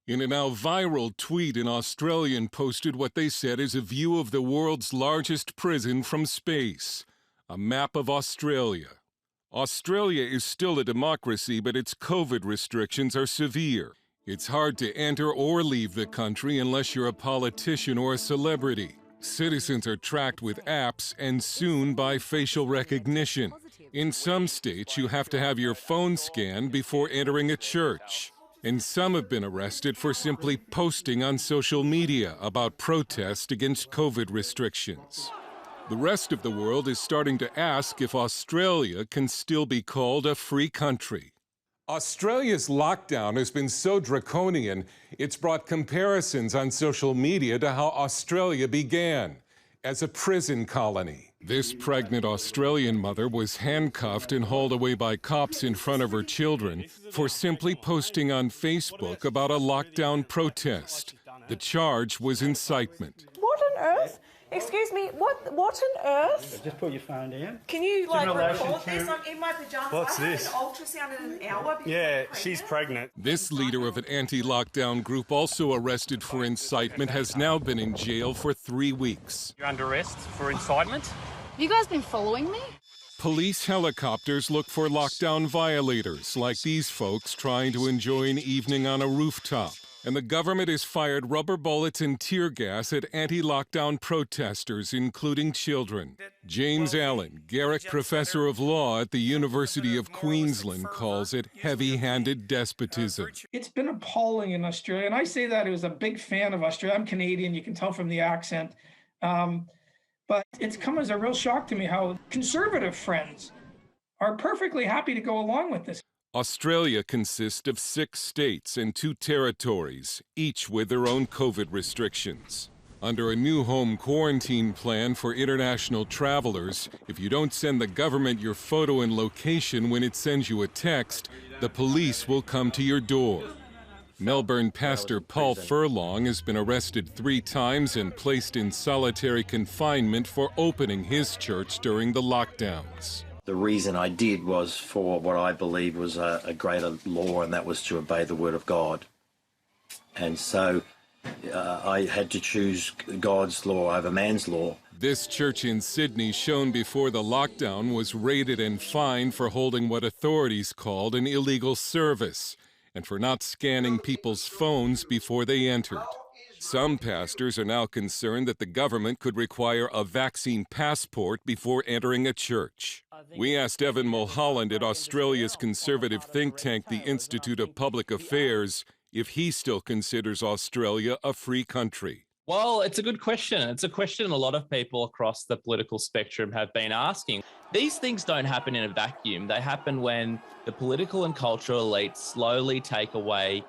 In a now viral tweet, an Australian posted what they said is a view of the world's largest prison from space, a map of Australia. Australia is still a democracy, but its COVID restrictions are severe. It's hard to enter or leave the country unless you're a politician or a celebrity. Citizens are tracked with apps and soon by facial recognition. In some states, you have to have your phone scanned before entering a church. And some have been arrested for simply posting on social media about protests against COVID restrictions. The rest of the world is starting to ask if Australia can still be called a free country. Australia's lockdown has been so draconian, it's brought comparisons on social media to how Australia began, as a prison colony. This pregnant Australian mother was handcuffed and hauled away by cops in front of her children for simply posting on Facebook about a lockdown protest. The charge was incitement. What on earth? Excuse me, what on earth? Just put your phone down. Can you like record to... this? I'm in my pajamas. What's I had this? an ultrasound in an hour. Yeah, she's pregnant. This leader of an anti-lockdown group, also arrested for incitement, has now been in jail for 3 weeks. You're under arrest for incitement. Have you guys been following me? Police helicopters look for lockdown violators, like these folks trying to enjoy an evening on a rooftop. And the government has fired rubber bullets and tear gas at anti-lockdown protesters, including children. James Allen, Garrick Professor of Law at the University of Queensland, calls it heavy-handed despotism. It's been appalling in Australia, and I say that as a big fan of Australia. I'm Canadian, you can tell from the accent. But it's come as a real shock to me how conservative friends are perfectly happy to go along with this. Australia consists of 6 states and 2 territories, each with their own COVID restrictions. Under a new home quarantine plan for international travelers, if you don't send the government your photo and location when it sends you a text, the police will come to your door. Melbourne pastor Paul Furlong has been arrested 3 times and placed in solitary confinement for opening his church during the lockdowns. The reason I did was for what I believe was a greater law, and that was to obey the word of God. And so I had to choose God's law over man's law. This church in Sydney, shown before the lockdown, was raided and fined for holding what authorities called an illegal service and for not scanning people's phones before they entered. Some pastors are now concerned that the government could require a vaccine passport before entering a church. We asked Evan Mulholland at Australia's conservative think tank, the Institute of Public Affairs, if he still considers Australia a free country. Well, it's a good question. It's a question a lot of people across the political spectrum have been asking. These things don't happen in a vacuum. They happen when the political and cultural elites slowly take away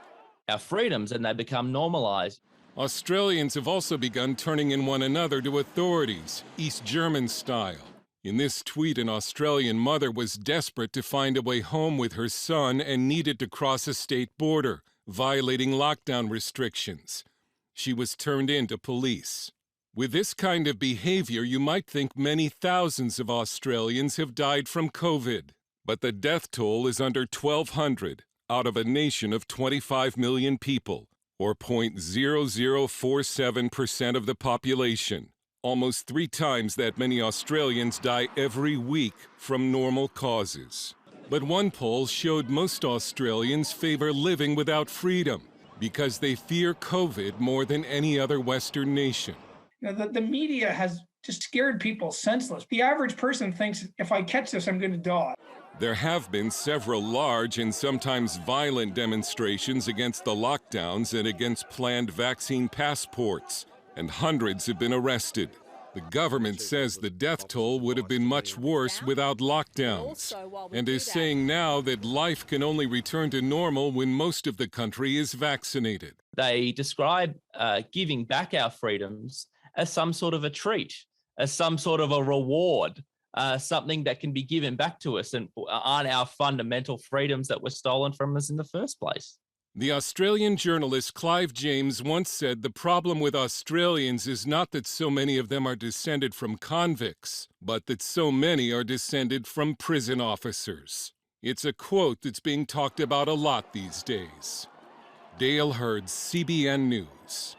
our freedoms and they become normalised. Australians have also begun turning in one another to authorities, East German style. In this tweet, an Australian mother was desperate to find a way home with her son and needed to cross a state border, violating lockdown restrictions. She was turned in to police. With this kind of behavior, you might think many thousands of Australians have died from COVID. But the death toll is under 1,200 out of a nation of 25 million people, or 0.0047% of the population. Almost 3 times that many Australians die every week from normal causes. But one poll showed most Australians favor living without freedom because they fear COVID more than any other Western nation. You know, the media has just scared people senseless. The average person thinks, if I catch this, I'm going to die. There have been several large and sometimes violent demonstrations against the lockdowns and against planned vaccine passports, and hundreds have been arrested. The government says the death toll would have been much worse without lockdowns, and is saying now that life can only return to normal when most of the country is vaccinated. They describe giving back our freedoms as some sort of a treat, as some sort of a reward. Something that can be given back to us and aren't our fundamental freedoms that were stolen from us in the first place. The Australian journalist Clive James once said the problem with Australians is not that so many of them are descended from convicts, but that so many are descended from prison officers. It's a quote that's being talked about a lot these days. Dale Hurd, CBN News.